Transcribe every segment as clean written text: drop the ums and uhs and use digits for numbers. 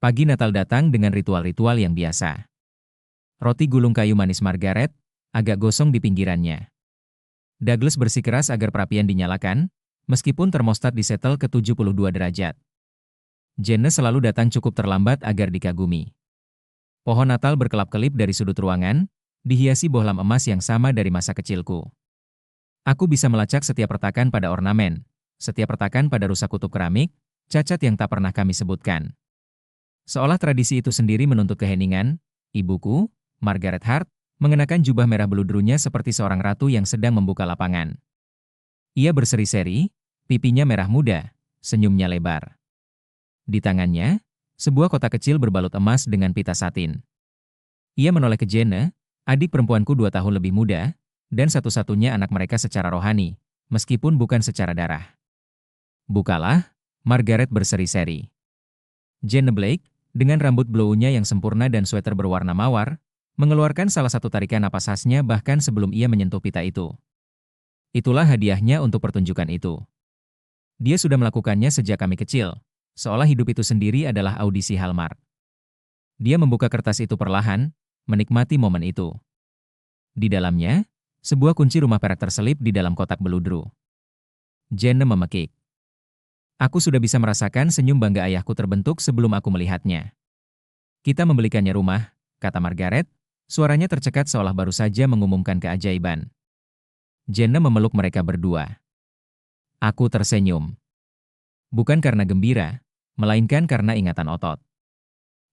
Pagi Natal datang dengan ritual-ritual yang biasa. Roti gulung kayu manis Margaret, agak gosong di pinggirannya. Douglas bersikeras agar perapian dinyalakan, meskipun termostat disetel ke 72 derajat. Jane selalu datang cukup terlambat agar dikagumi. Pohon Natal berkelap-kelip dari sudut ruangan, dihiasi bohlam emas yang sama dari masa kecilku. Aku bisa melacak setiap retakan pada ornamen, setiap retakan pada rusak kutub keramik, cacat yang tak pernah kami sebutkan. Seolah tradisi itu sendiri menuntut keheningan, ibuku, Margaret Hart, mengenakan jubah merah beludrunya seperti seorang ratu yang sedang membuka lapangan. Ia berseri-seri, pipinya merah muda, senyumnya lebar. Di tangannya, sebuah kotak kecil berbalut emas dengan pita satin. Ia menoleh ke Jane, adik perempuanku 2 tahun lebih muda, dan satu-satunya anak mereka secara rohani, meskipun bukan secara darah. Bukalah, Margaret berseri-seri. Jane Blake, dengan rambut blonde-nya yang sempurna dan sweater berwarna mawar, mengeluarkan salah satu tarikan napas khasnya bahkan sebelum ia menyentuh pita itu. Itulah hadiahnya untuk pertunjukan itu. Dia sudah melakukannya sejak kami kecil, seolah hidup itu sendiri adalah audisi Hallmark. Dia membuka kertas itu perlahan, menikmati momen itu. Di dalamnya, sebuah kunci rumah perak terselip di dalam kotak beludru. Jane memekik. Aku sudah bisa merasakan senyum bangga ayahku terbentuk sebelum aku melihatnya. Kita membelikannya rumah, kata Margaret, suaranya tercekat seolah baru saja mengumumkan keajaiban. Jane memeluk mereka berdua. Aku tersenyum. Bukan karena gembira, melainkan karena ingatan otot.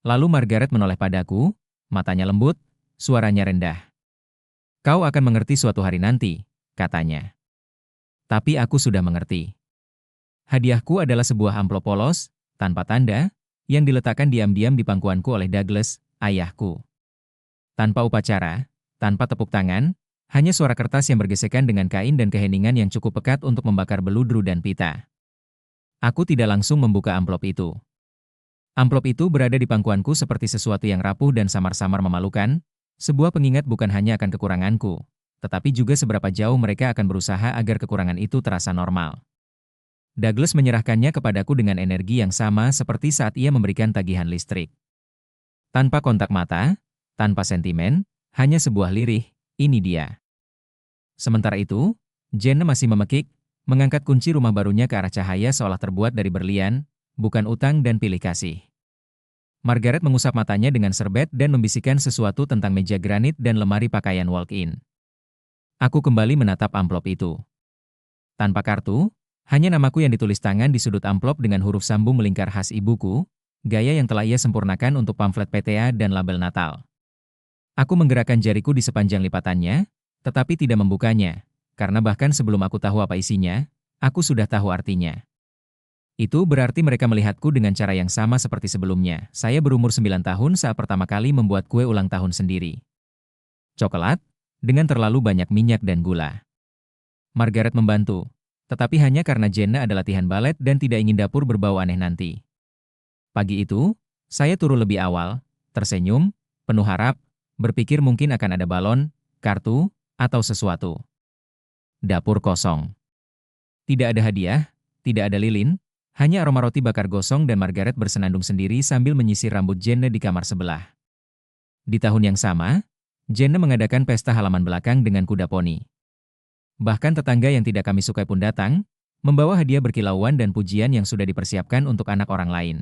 Lalu Margaret menoleh padaku, matanya lembut, suaranya rendah. Kau akan mengerti suatu hari nanti, katanya. Tapi aku sudah mengerti. Hadiahku adalah sebuah amplop polos, tanpa tanda, yang diletakkan diam-diam di pangkuanku oleh Douglas, ayahku. Tanpa upacara, tanpa tepuk tangan, hanya suara kertas yang bergesekan dengan kain dan keheningan yang cukup pekat untuk membakar beludru dan pita. Aku tidak langsung membuka amplop itu. Amplop itu berada di pangkuanku seperti sesuatu yang rapuh dan samar-samar memalukan, sebuah pengingat bukan hanya akan kekuranganku, tetapi juga seberapa jauh mereka akan berusaha agar kekurangan itu terasa normal. Douglas menyerahkannya kepadaku dengan energi yang sama seperti saat ia memberikan tagihan listrik. Tanpa kontak mata, tanpa sentimen, hanya sebuah lirih, ini dia. Sementara itu, Jane masih memekik, mengangkat kunci rumah barunya ke arah cahaya seolah terbuat dari berlian, bukan utang dan pilih kasih. Margaret mengusap matanya dengan serbet dan membisikkan sesuatu tentang meja granit dan lemari pakaian walk-in. Aku kembali menatap amplop itu. Tanpa kartu, hanya namaku yang ditulis tangan di sudut amplop dengan huruf sambung melingkar khas ibuku, gaya yang telah ia sempurnakan untuk pamflet PTA dan label Natal. Aku menggerakkan jariku di sepanjang lipatannya, tetapi tidak membukanya, karena bahkan sebelum aku tahu apa isinya, aku sudah tahu artinya. Itu berarti mereka melihatku dengan cara yang sama seperti sebelumnya. Saya berumur 9 tahun saat pertama kali membuat kue ulang tahun sendiri. Coklat, dengan terlalu banyak minyak dan gula. Margaret membantu. Tetapi hanya karena Jane adalah latihan balet dan tidak ingin dapur berbau aneh nanti. Pagi itu, saya turun lebih awal, tersenyum, penuh harap, berpikir mungkin akan ada balon, kartu, atau sesuatu. Dapur kosong. Tidak ada hadiah, tidak ada lilin, hanya aroma roti bakar gosong dan Margaret bersenandung sendiri sambil menyisir rambut Jane di kamar sebelah. Di tahun yang sama, Jane mengadakan pesta halaman belakang dengan kuda poni. Bahkan tetangga yang tidak kami sukai pun datang, membawa hadiah berkilauan dan pujian yang sudah dipersiapkan untuk anak orang lain.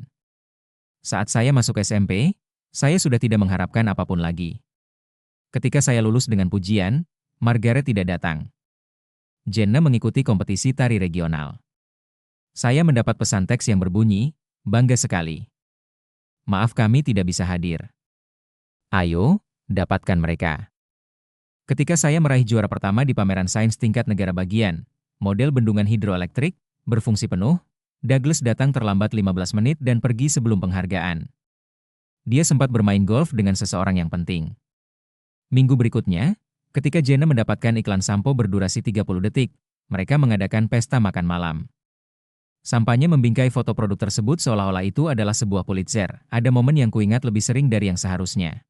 Saat saya masuk SMP, saya sudah tidak mengharapkan apapun lagi. Ketika saya lulus dengan pujian, Margaret tidak datang. Jane mengikuti kompetisi tari regional. Saya mendapat pesan teks yang berbunyi, bangga sekali. Maaf kami tidak bisa hadir. Ayo, dapatkan mereka. Ketika saya meraih juara pertama di pameran sains tingkat negara bagian, model bendungan hidroelektrik, berfungsi penuh, Douglas datang terlambat 15 menit dan pergi sebelum penghargaan. Dia sempat bermain golf dengan seseorang yang penting. Minggu berikutnya, ketika Jane mendapatkan iklan sampo berdurasi 30 detik, mereka mengadakan pesta makan malam. Sampahnya membingkai foto produk tersebut seolah-olah itu adalah sebuah Pulitzer. Ada momen yang kuingat lebih sering dari yang seharusnya.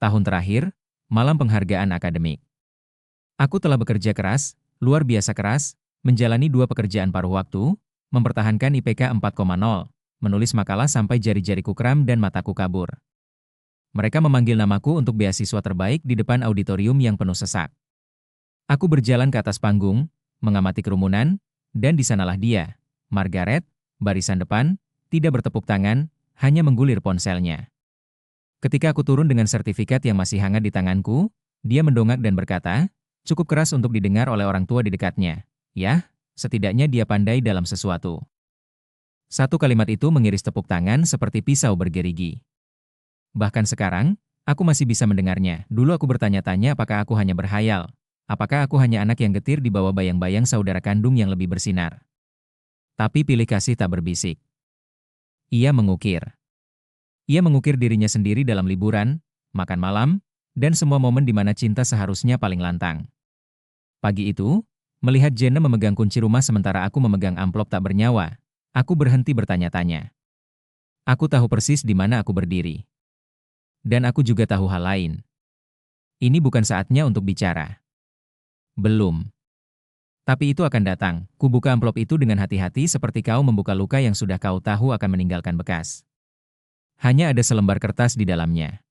Tahun terakhir, malam penghargaan akademik. Aku telah bekerja keras, luar biasa keras, menjalani 2 pekerjaan paruh waktu, mempertahankan IPK 4,0, menulis makalah sampai jari-jariku kram dan mataku kabur. Mereka memanggil namaku untuk beasiswa terbaik di depan auditorium yang penuh sesak. Aku berjalan ke atas panggung, mengamati kerumunan, dan di sanalah dia, Margaret, barisan depan, tidak bertepuk tangan, hanya menggulir ponselnya. Ketika aku turun dengan sertifikat yang masih hangat di tanganku, dia mendongak dan berkata, cukup keras untuk didengar oleh orang tua di dekatnya. Yah, setidaknya dia pandai dalam sesuatu. Satu kalimat itu mengiris tepuk tangan seperti pisau bergerigi. Bahkan sekarang, aku masih bisa mendengarnya. Dulu aku bertanya-tanya apakah aku hanya berhayal. Apakah aku hanya anak yang getir di bawah bayang-bayang saudara kandung yang lebih bersinar. Tapi pilih kasih tak berbisik. Ia mengukir. Ia mengukir dirinya sendiri dalam liburan, makan malam, dan semua momen di mana cinta seharusnya paling lantang. Pagi itu, melihat Jenna memegang kunci rumah sementara aku memegang amplop tak bernyawa, aku berhenti bertanya-tanya. Aku tahu persis di mana aku berdiri. Dan aku juga tahu hal lain. Ini bukan saatnya untuk bicara. Belum. Tapi itu akan datang. Ku buka amplop itu dengan hati-hati seperti kau membuka luka yang sudah kau tahu akan meninggalkan bekas. Hanya ada selembar kertas di dalamnya.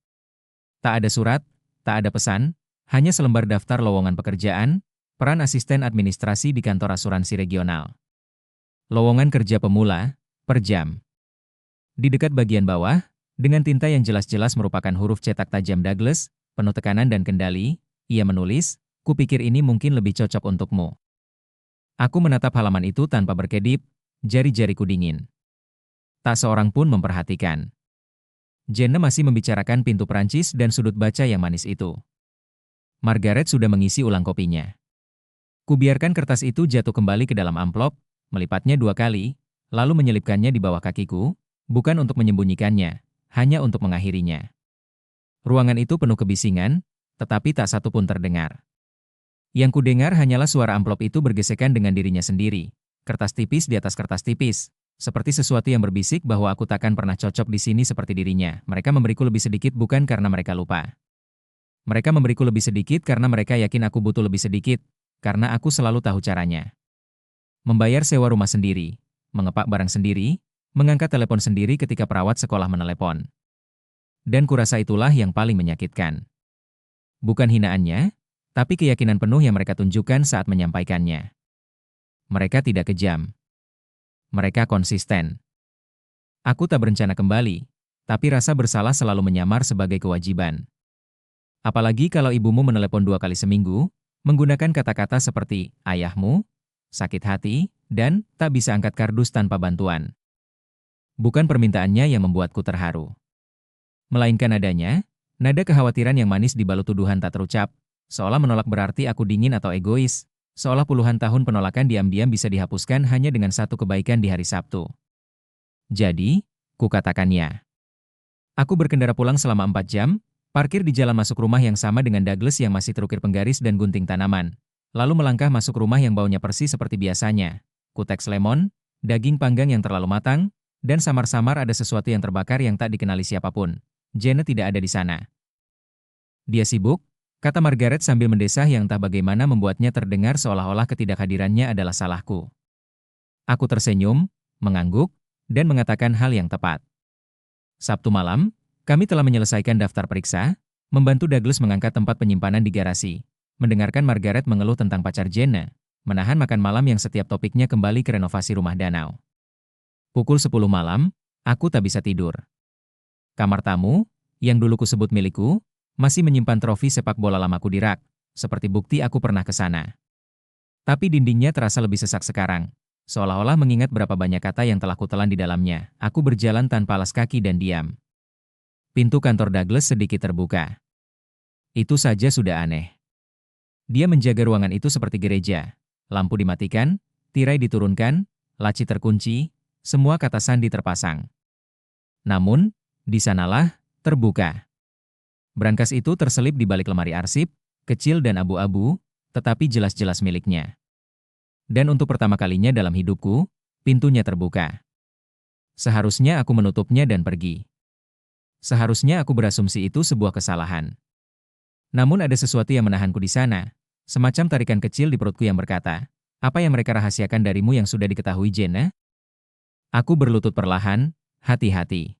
Tak ada surat, tak ada pesan, hanya selembar daftar lowongan pekerjaan, peran asisten administrasi di kantor asuransi regional. Lowongan kerja pemula, per jam. Di dekat bagian bawah, dengan tinta yang jelas-jelas merupakan huruf cetak tajam Douglas, penuh tekanan dan kendali, ia menulis, kupikir ini mungkin lebih cocok untukmu. Aku menatap halaman itu tanpa berkedip, jari-jariku dingin. Tak seorang pun memperhatikan. Jenna masih membicarakan pintu Perancis dan sudut baca yang manis itu. Margaret sudah mengisi ulang kopinya. Kubiarkan kertas itu jatuh kembali ke dalam amplop, melipatnya 2 kali, lalu menyelipkannya di bawah kakiku, bukan untuk menyembunyikannya, hanya untuk mengakhirinya. Ruangan itu penuh kebisingan, tetapi tak satu pun terdengar. Yang kudengar hanyalah suara amplop itu bergesekan dengan dirinya sendiri, kertas tipis di atas kertas tipis, seperti sesuatu yang berbisik bahwa aku takkan pernah cocok di sini seperti dirinya. Mereka memberiku lebih sedikit bukan karena mereka lupa. Mereka memberiku lebih sedikit karena mereka yakin aku butuh lebih sedikit, karena aku selalu tahu caranya. Membayar sewa rumah sendiri, mengepak barang sendiri, mengangkat telepon sendiri ketika perawat sekolah menelepon. Dan kurasa itulah yang paling menyakitkan. Bukan hinaannya, tapi keyakinan penuh yang mereka tunjukkan saat menyampaikannya. Mereka tidak kejam. Mereka konsisten. Aku tak berencana kembali, tapi rasa bersalah selalu menyamar sebagai kewajiban. Apalagi kalau ibumu menelepon 2 kali seminggu, menggunakan kata-kata seperti ayahmu, sakit hati, dan tak bisa angkat kardus tanpa bantuan. Bukan permintaannya yang membuatku terharu. Melainkan nadanya, nada kekhawatiran yang manis dibalut tuduhan tak terucap, seolah menolak berarti aku dingin atau egois, seolah puluhan tahun penolakan diam-diam bisa dihapuskan hanya dengan satu kebaikan di hari Sabtu. Jadi, kukatakannya. Aku berkendara pulang selama 4 jam, parkir di jalan masuk rumah yang sama dengan Douglas yang masih terukir penggaris dan gunting tanaman, lalu melangkah masuk rumah yang baunya persis seperti biasanya, kuteks lemon, daging panggang yang terlalu matang, dan samar-samar ada sesuatu yang terbakar yang tak dikenali siapapun. Jenna tidak ada di sana. Dia sibuk, kata Margaret sambil mendesah yang entah bagaimana membuatnya terdengar seolah-olah ketidakhadirannya adalah salahku. Aku tersenyum, mengangguk, dan mengatakan hal yang tepat. Sabtu malam, kami telah menyelesaikan daftar periksa, membantu Douglas mengangkat tempat penyimpanan di garasi, mendengarkan Margaret mengeluh tentang pacar Jenna, menahan makan malam yang setiap topiknya kembali ke renovasi rumah danau. Pukul 10 malam, aku tak bisa tidur. Kamar tamu, yang dulu kusebut milikku, masih menyimpan trofi sepak bola lamaku di rak, seperti bukti aku pernah ke sana. Tapi dindingnya terasa lebih sesak sekarang, seolah-olah mengingat berapa banyak kata yang telah kutelan di dalamnya. Aku berjalan tanpa alas kaki dan diam. Pintu kantor Douglas sedikit terbuka. Itu saja sudah aneh. Dia menjaga ruangan itu seperti gereja. Lampu dimatikan, tirai diturunkan, laci terkunci, semua kata sandi terpasang. Namun, di sanalah, terbuka. Brankas itu terselip di balik lemari arsip, kecil dan abu-abu, tetapi jelas-jelas miliknya. Dan untuk pertama kalinya dalam hidupku, pintunya terbuka. Seharusnya aku menutupnya dan pergi. Seharusnya aku berasumsi itu sebuah kesalahan. Namun ada sesuatu yang menahanku di sana, semacam tarikan kecil di perutku yang berkata, apa yang mereka rahasiakan darimu yang sudah diketahui Jenna? Aku berlutut perlahan, hati-hati.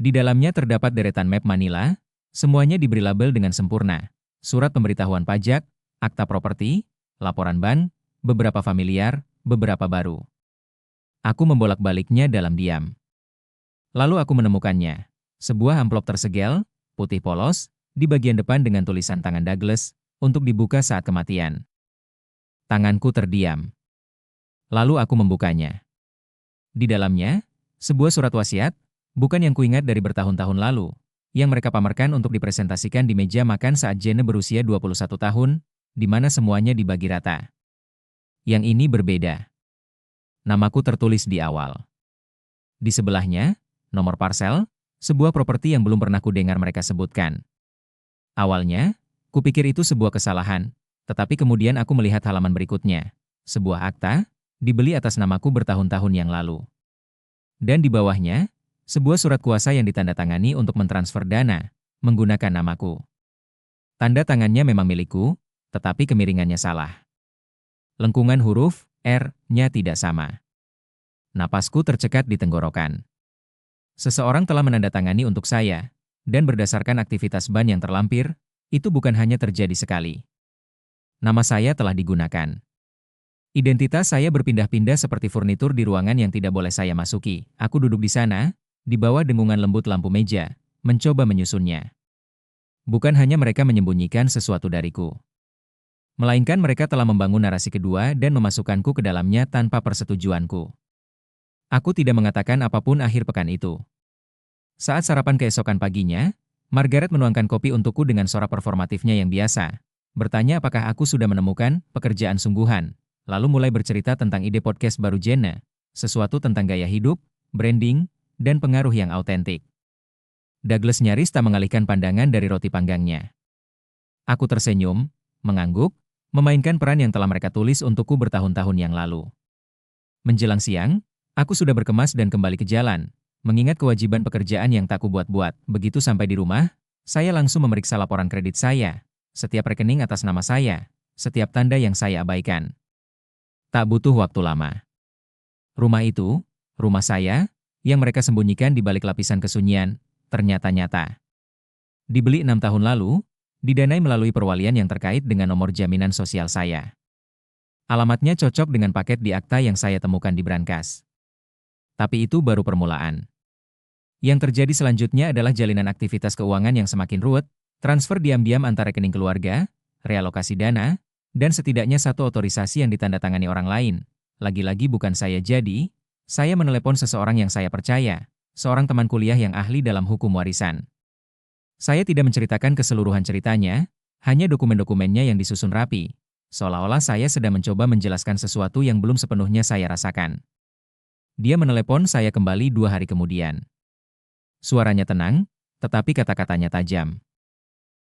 Di dalamnya terdapat deretan map Manila, semuanya diberi label dengan sempurna. Surat pemberitahuan pajak, akta properti, laporan ban, beberapa familiar, beberapa baru. Aku membolak-baliknya dalam diam. Lalu aku menemukannya. Sebuah amplop tersegel, putih polos, di bagian depan dengan tulisan tangan Douglas, untuk dibuka saat kematian. Tanganku terdiam. Lalu aku membukanya. Di dalamnya, sebuah surat wasiat, bukan yang kuingat dari bertahun-tahun lalu, yang mereka pamerkan untuk dipresentasikan di meja makan saat Jane berusia 21 tahun, di mana semuanya dibagi rata. Yang ini berbeda. Namaku tertulis di awal. Di sebelahnya, nomor parsel, sebuah properti yang belum pernah kudengar mereka sebutkan. Awalnya, kupikir itu sebuah kesalahan, tetapi kemudian aku melihat halaman berikutnya. Sebuah akta, dibeli atas namaku bertahun-tahun yang lalu. Dan di bawahnya, sebuah surat kuasa yang ditandatangani untuk mentransfer dana, menggunakan namaku. Tanda tangannya memang milikku, tetapi kemiringannya salah. Lengkungan huruf R-nya tidak sama. Napasku tercekat di tenggorokan. Seseorang telah menandatangani untuk saya, dan berdasarkan aktivitas ban yang terlampir, itu bukan hanya terjadi sekali. Nama saya telah digunakan. Identitas saya berpindah-pindah seperti furnitur di ruangan yang tidak boleh saya masuki. Aku duduk di sana, di bawah dengungan lembut lampu meja, mencoba menyusunnya. Bukan hanya mereka menyembunyikan sesuatu dariku, melainkan mereka telah membangun narasi kedua dan memasukkanku ke dalamnya tanpa persetujuanku. Aku tidak mengatakan apapun akhir pekan itu. Saat sarapan keesokan paginya, Margaret menuangkan kopi untukku dengan suara performatifnya yang biasa, bertanya apakah aku sudah menemukan pekerjaan sungguhan. Lalu mulai bercerita tentang ide podcast baru Jane, sesuatu tentang gaya hidup, branding, dan pengaruh yang autentik. Douglas nyaris tak mengalihkan pandangan dari roti panggangnya. Aku tersenyum, mengangguk, memainkan peran yang telah mereka tulis untukku bertahun-tahun yang lalu. Menjelang siang, aku sudah berkemas dan kembali ke jalan, mengingat kewajiban pekerjaan yang tak kubuat-buat. Begitu sampai di rumah, saya langsung memeriksa laporan kredit saya, setiap rekening atas nama saya, setiap tanda yang saya abaikan. Tak butuh waktu lama. Rumah itu, rumah saya, yang mereka sembunyikan di balik lapisan kesunyian, ternyata nyata. Dibeli 6 tahun lalu, didanai melalui perwalian yang terkait dengan nomor jaminan sosial saya. Alamatnya cocok dengan paket di akta yang saya temukan di brankas. Tapi itu baru permulaan. Yang terjadi selanjutnya adalah jalinan aktivitas keuangan yang semakin ruwet, transfer diam-diam antar rekening keluarga, realokasi dana, dan setidaknya satu otorisasi yang ditandatangani orang lain. Lagi-lagi bukan saya jadi, saya menelepon seseorang yang saya percaya, seorang teman kuliah yang ahli dalam hukum warisan. Saya tidak menceritakan keseluruhan ceritanya, hanya dokumen-dokumennya yang disusun rapi, seolah-olah saya sedang mencoba menjelaskan sesuatu yang belum sepenuhnya saya rasakan. Dia menelepon saya kembali 2 hari kemudian. Suaranya tenang, tetapi kata-katanya tajam.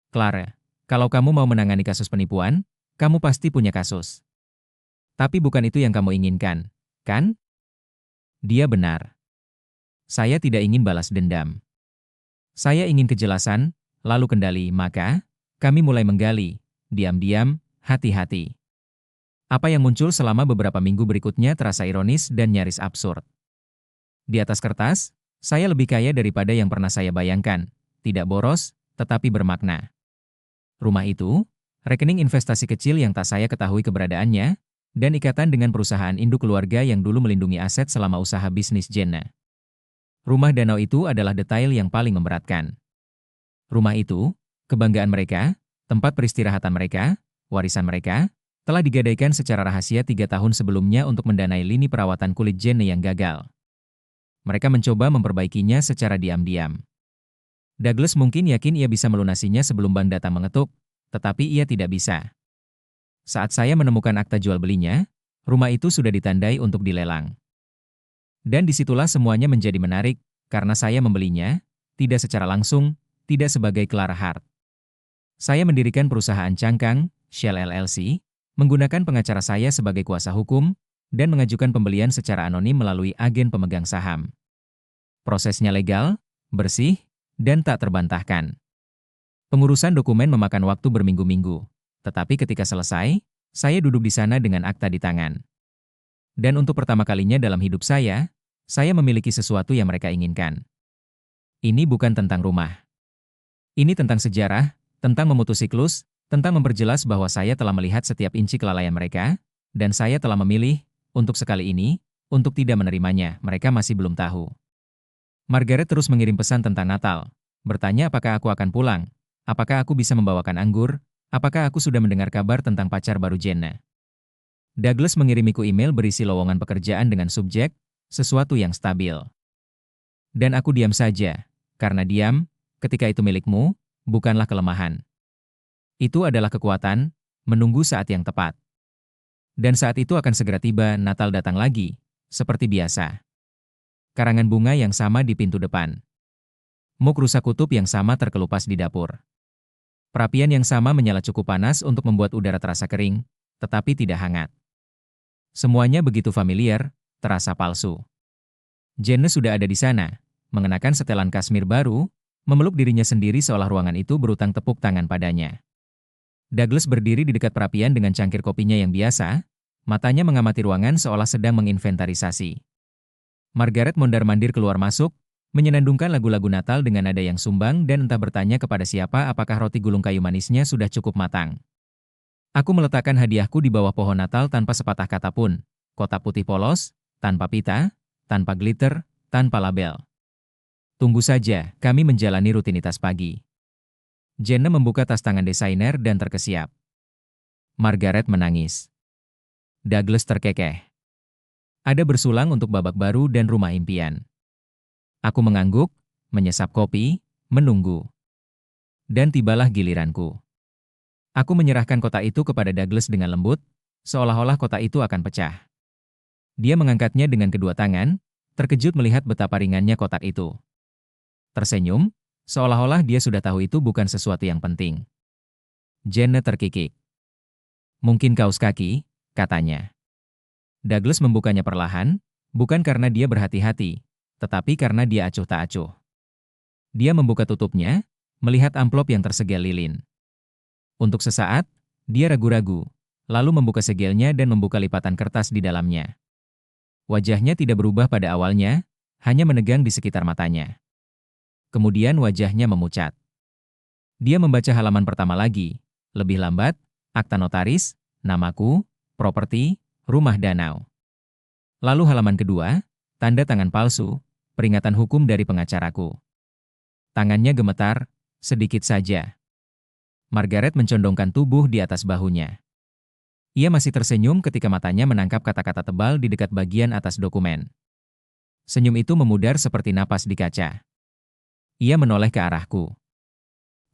"Clara, kalau kamu mau menangani kasus penipuan, kamu pasti punya kasus. Tapi bukan itu yang kamu inginkan, kan?" Dia benar. Saya tidak ingin balas dendam. Saya ingin kejelasan, lalu kendali. Maka, kami mulai menggali, diam-diam, hati-hati. Apa yang muncul selama beberapa minggu berikutnya terasa ironis dan nyaris absurd. Di atas kertas, saya lebih kaya daripada yang pernah saya bayangkan. Tidak boros, tetapi bermakna. Rumah itu, rekening investasi kecil yang tak saya ketahui keberadaannya, dan ikatan dengan perusahaan induk keluarga yang dulu melindungi aset selama usaha bisnis Jane. Rumah danau itu adalah detail yang paling memberatkan. Rumah itu, kebanggaan mereka, tempat peristirahatan mereka, warisan mereka, telah digadaikan secara rahasia 3 tahun sebelumnya untuk mendanai lini perawatan kulit Jane yang gagal. Mereka mencoba memperbaikinya secara diam-diam. Douglas mungkin yakin ia bisa melunasinya sebelum bank datang mengetuk, tetapi ia tidak bisa. Saat saya menemukan akta jual belinya, rumah itu sudah ditandai untuk dilelang. Dan disitulah semuanya menjadi menarik, karena saya membelinya, tidak secara langsung, tidak sebagai Clara Hart. Saya mendirikan perusahaan cangkang, Shell LLC, menggunakan pengacara saya sebagai kuasa hukum, dan mengajukan pembelian secara anonim melalui agen pemegang saham. Prosesnya legal, bersih, dan tak terbantahkan. Pengurusan dokumen memakan waktu berminggu-minggu, tetapi ketika selesai, saya duduk di sana dengan akta di tangan. Dan untuk pertama kalinya dalam hidup saya Saya memiliki sesuatu yang mereka inginkan. Ini bukan tentang rumah. Ini tentang sejarah, tentang memutus siklus, tentang memperjelas bahwa saya telah melihat setiap inci kelalaian mereka, dan saya telah memilih, untuk sekali ini, untuk tidak menerimanya. Mereka masih belum tahu. Margaret terus mengirim pesan tentang Natal. Bertanya apakah aku akan pulang, apakah aku bisa membawakan anggur, apakah aku sudah mendengar kabar tentang pacar baru Jenna. Douglas mengirimiku email berisi lowongan pekerjaan dengan subjek, sesuatu yang stabil. Dan aku diam saja, karena diam, ketika itu milikmu, bukanlah kelemahan. Itu adalah kekuatan, menunggu saat yang tepat. Dan saat itu akan segera tiba. Natal datang lagi, seperti biasa. Karangan bunga yang sama di pintu depan. Muk rusa kutub yang sama terkelupas di dapur. Perapian yang sama menyala cukup panas untuk membuat udara terasa kering, tetapi tidak hangat. Semuanya begitu familiar, terasa palsu. Jenna sudah ada di sana, mengenakan setelan kasmir baru, memeluk dirinya sendiri seolah ruangan itu berutang tepuk tangan padanya. Douglas berdiri di dekat perapian dengan cangkir kopinya yang biasa, matanya mengamati ruangan seolah sedang menginventarisasi. Margaret mondar-mandir keluar masuk, menyenandungkan lagu-lagu Natal dengan nada yang sumbang dan entah bertanya kepada siapa apakah roti gulung kayu manisnya sudah cukup matang. Aku meletakkan hadiahku di bawah pohon Natal tanpa sepatah kata pun, kotak putih polos, tanpa pita, tanpa glitter, tanpa label. Tunggu saja, kami menjalani rutinitas pagi. Jenna membuka tas tangan desainer dan terkesiap. Margaret menangis. Douglas terkekeh. Ada bersulang untuk babak baru dan rumah impian. Aku mengangguk, menyesap kopi, menunggu. Dan tibalah giliranku. Aku menyerahkan kotak itu kepada Douglas dengan lembut, seolah-olah kotak itu akan pecah. Dia mengangkatnya dengan kedua tangan, terkejut melihat betapa ringannya kotak itu. Tersenyum, seolah-olah dia sudah tahu itu bukan sesuatu yang penting. Jenna terkikik. Mungkin kaus kaki, katanya. Douglas membukanya perlahan, bukan karena dia berhati-hati, tetapi karena dia acuh tak acuh. Dia membuka tutupnya, melihat amplop yang tersegel lilin. Untuk sesaat, dia ragu-ragu, lalu membuka segelnya dan membuka lipatan kertas di dalamnya. Wajahnya tidak berubah pada awalnya, hanya menegang di sekitar matanya. Kemudian wajahnya memucat. Dia membaca halaman pertama lagi, lebih lambat, akta notaris, namaku, properti, rumah danau. Lalu halaman kedua, tanda tangan palsu, peringatan hukum dari pengacaraku. Tangannya gemetar, sedikit saja. Margaret mencondongkan tubuh di atas bahunya. Ia masih tersenyum ketika matanya menangkap kata-kata tebal di dekat bagian atas dokumen. Senyum itu memudar seperti napas di kaca. Ia menoleh ke arahku.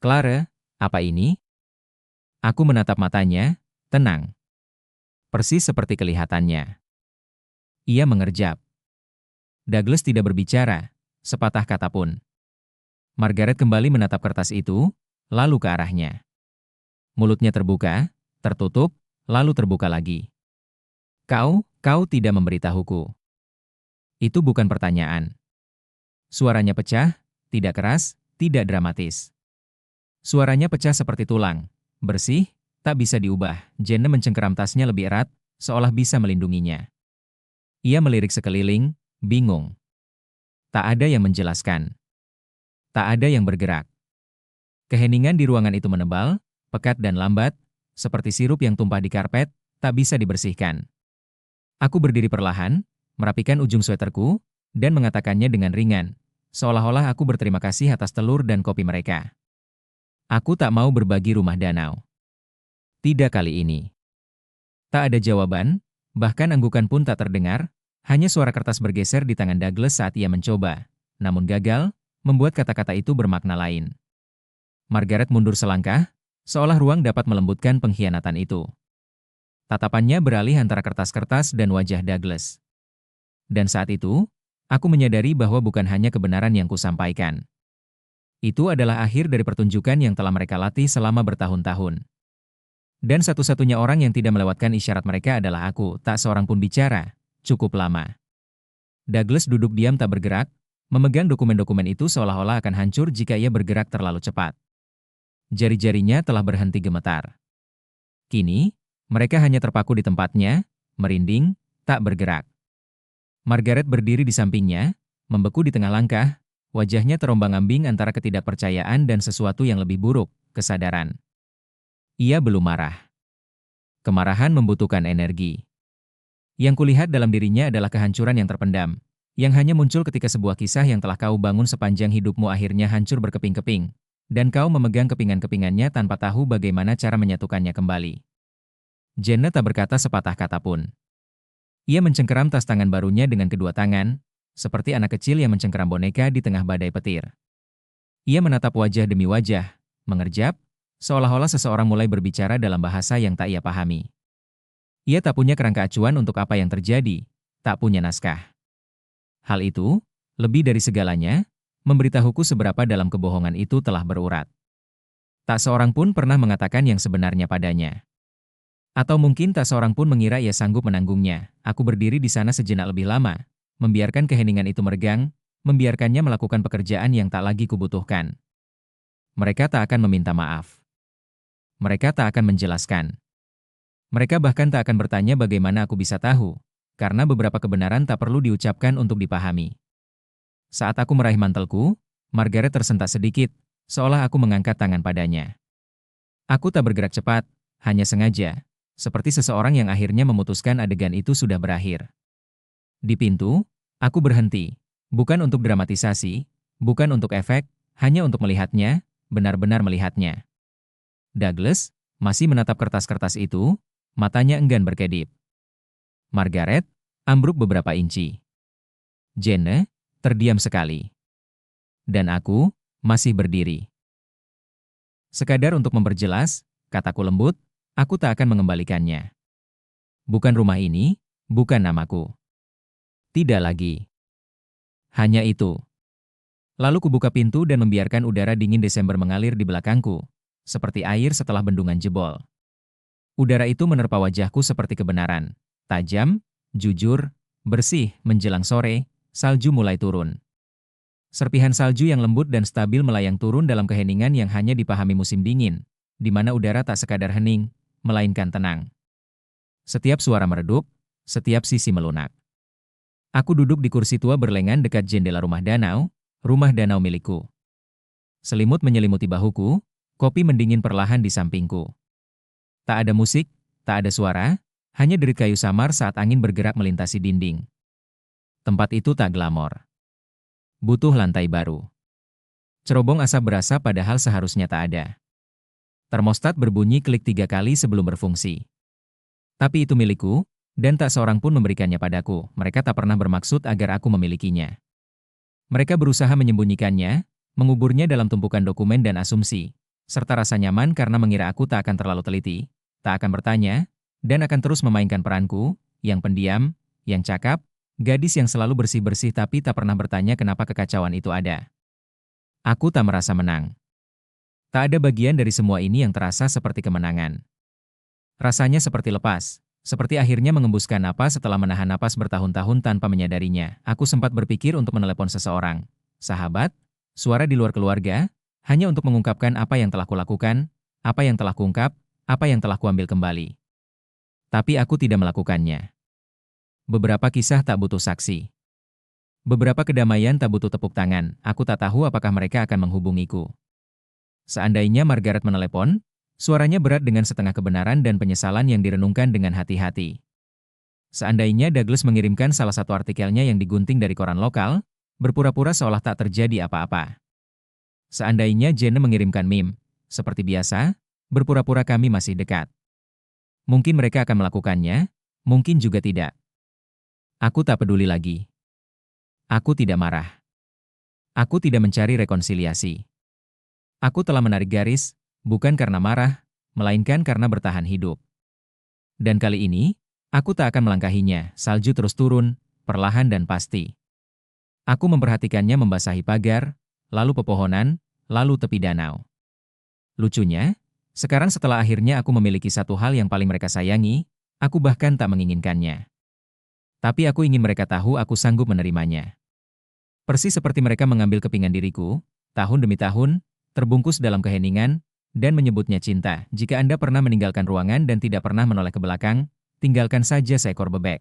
Clara, apa ini? Aku menatap matanya, tenang. Persis seperti kelihatannya. Ia mengerjap. Douglas tidak berbicara, sepatah kata pun. Margaret kembali menatap kertas itu, lalu ke arahnya. Mulutnya terbuka, tertutup, lalu terbuka lagi. Kau tidak memberitahuku. Itu bukan pertanyaan. Suaranya pecah, tidak keras, tidak dramatis. Suaranya pecah seperti tulang, bersih, tak bisa diubah. Jenna mencengkeram tasnya lebih erat, seolah bisa melindunginya. Ia melirik sekeliling, bingung. Tak ada yang menjelaskan. Tak ada yang bergerak. Keheningan di ruangan itu menebal, pekat dan lambat, seperti sirup yang tumpah di karpet, tak bisa dibersihkan. Aku berdiri perlahan, merapikan ujung sweaterku, dan mengatakannya dengan ringan, seolah-olah aku berterima kasih atas telur dan kopi mereka. Aku tak mau berbagi rumah danau. Tidak kali ini. Tak ada jawaban, bahkan anggukan pun tak terdengar, hanya suara kertas bergeser di tangan Douglas saat ia mencoba, namun gagal, membuat kata-kata itu bermakna lain. Margaret mundur selangkah, seolah ruang dapat melembutkan pengkhianatan itu. Tatapannya beralih antara kertas-kertas dan wajah Douglas. Dan saat itu, aku menyadari bahwa bukan hanya kebenaran yang kusampaikan. Itu adalah akhir dari pertunjukan yang telah mereka latih selama bertahun-tahun. Dan satu-satunya orang yang tidak melewatkan isyarat mereka adalah aku, tak seorang pun bicara, cukup lama. Douglas duduk diam tak bergerak, memegang dokumen-dokumen itu seolah-olah akan hancur jika ia bergerak terlalu cepat. Jari-jarinya telah berhenti gemetar. Kini, mereka hanya terpaku di tempatnya, merinding, tak bergerak. Margaret berdiri di sampingnya, membeku di tengah langkah, wajahnya terombang-ambing antara ketidakpercayaan dan sesuatu yang lebih buruk, kesadaran. Ia belum marah. Kemarahan membutuhkan energi. Yang kulihat dalam dirinya adalah kehancuran yang terpendam, yang hanya muncul ketika sebuah kisah yang telah kau bangun sepanjang hidupmu akhirnya hancur berkeping-keping, dan kau memegang kepingan-kepingannya tanpa tahu bagaimana cara menyatukannya kembali. Jenna tak berkata sepatah kata pun. Ia mencengkeram tas tangan barunya dengan kedua tangan, seperti anak kecil yang mencengkeram boneka di tengah badai petir. Ia menatap wajah demi wajah, mengerjap, seolah-olah seseorang mulai berbicara dalam bahasa yang tak ia pahami. Ia tak punya kerangka acuan untuk apa yang terjadi, tak punya naskah. Hal itu, lebih dari segalanya, memberitahuku seberapa dalam kebohongan itu telah berurat. Tak seorang pun pernah mengatakan yang sebenarnya padanya. Atau mungkin tak seorang pun mengira ia sanggup menanggungnya. Aku berdiri di sana sejenak lebih lama, membiarkan keheningan itu meregang, membiarkannya melakukan pekerjaan yang tak lagi kubutuhkan. Mereka tak akan meminta maaf. Mereka tak akan menjelaskan. Mereka bahkan tak akan bertanya bagaimana aku bisa tahu, karena beberapa kebenaran tak perlu diucapkan untuk dipahami. Saat aku meraih mantelku, Margaret tersentak sedikit, seolah aku mengangkat tangan padanya. Aku tak bergerak cepat, hanya sengaja, seperti seseorang yang akhirnya memutuskan adegan itu sudah berakhir. Di pintu, aku berhenti, bukan untuk dramatisasi, bukan untuk efek, hanya untuk melihatnya, benar-benar melihatnya. Douglas masih menatap kertas-kertas itu, matanya enggan berkedip. Margaret ambruk beberapa inci. Jenna terdiam sekali. Dan aku masih berdiri. Sekadar untuk memperjelas, kataku lembut, aku tak akan mengembalikannya. Bukan rumah ini, bukan namaku. Tidak lagi. Hanya itu. Lalu kubuka pintu dan membiarkan udara dingin Desember mengalir di belakangku, seperti air setelah bendungan jebol. Udara itu menerpa wajahku seperti kebenaran. Tajam, jujur, bersih, menjelang sore, salju mulai turun. Serpihan salju yang lembut dan stabil melayang turun dalam keheningan yang hanya dipahami musim dingin, di mana udara tak sekadar hening, melainkan tenang. Setiap suara meredup, setiap sisi melunak. Aku duduk di kursi tua berlengan dekat jendela rumah danau milikku. Selimut menyelimuti bahuku, kopi mendingin perlahan di sampingku. Tak ada musik, tak ada suara, hanya derit kayu samar saat angin bergerak melintasi dinding. Tempat itu tak glamor. Butuh lantai baru. Cerobong asap berasa padahal seharusnya tak ada. Termostat berbunyi klik 3 kali sebelum berfungsi. Tapi itu milikku, dan tak seorang pun memberikannya padaku. Mereka tak pernah bermaksud agar aku memilikinya. Mereka berusaha menyembunyikannya, menguburnya dalam tumpukan dokumen dan asumsi, serta rasa nyaman karena mengira aku tak akan terlalu teliti, tak akan bertanya, dan akan terus memainkan peranku, yang pendiam, yang cakap, gadis yang selalu bersih-bersih tapi tak pernah bertanya kenapa kekacauan itu ada. Aku tak merasa menang. Tak ada bagian dari semua ini yang terasa seperti kemenangan. Rasanya seperti lepas, seperti akhirnya mengembuskan napas setelah menahan napas bertahun-tahun tanpa menyadarinya. Aku sempat berpikir untuk menelepon seseorang, sahabat, suara di luar keluarga, hanya untuk mengungkapkan apa yang telah kulakukan, apa yang telah kuungkap, apa yang telah kuambil kembali. Tapi aku tidak melakukannya. Beberapa kisah tak butuh saksi. Beberapa kedamaian tak butuh tepuk tangan. Aku tak tahu apakah mereka akan menghubungiku. Seandainya Margaret menelepon, suaranya berat dengan setengah kebenaran dan penyesalan yang direnungkan dengan hati-hati. Seandainya Douglas mengirimkan salah satu artikelnya yang digunting dari koran lokal, berpura-pura seolah tak terjadi apa-apa. Seandainya Jenna mengirimkan meme, seperti biasa, berpura-pura kami masih dekat. Mungkin mereka akan melakukannya, mungkin juga tidak. Aku tak peduli lagi. Aku tidak marah. Aku tidak mencari rekonsiliasi. Aku telah menarik garis, bukan karena marah, melainkan karena bertahan hidup. Dan kali ini, aku tak akan melangkahinya. Salju terus turun, perlahan dan pasti. Aku memperhatikannya membasahi pagar, lalu pepohonan, lalu tepi danau. Lucunya, sekarang setelah akhirnya aku memiliki satu hal yang paling mereka sayangi, aku bahkan tak menginginkannya. Tapi aku ingin mereka tahu aku sanggup menerimanya. Persis seperti mereka mengambil kepingan diriku, tahun demi tahun, terbungkus dalam keheningan, dan menyebutnya cinta. Jika Anda pernah meninggalkan ruangan dan tidak pernah menoleh ke belakang, tinggalkan saja seekor bebek.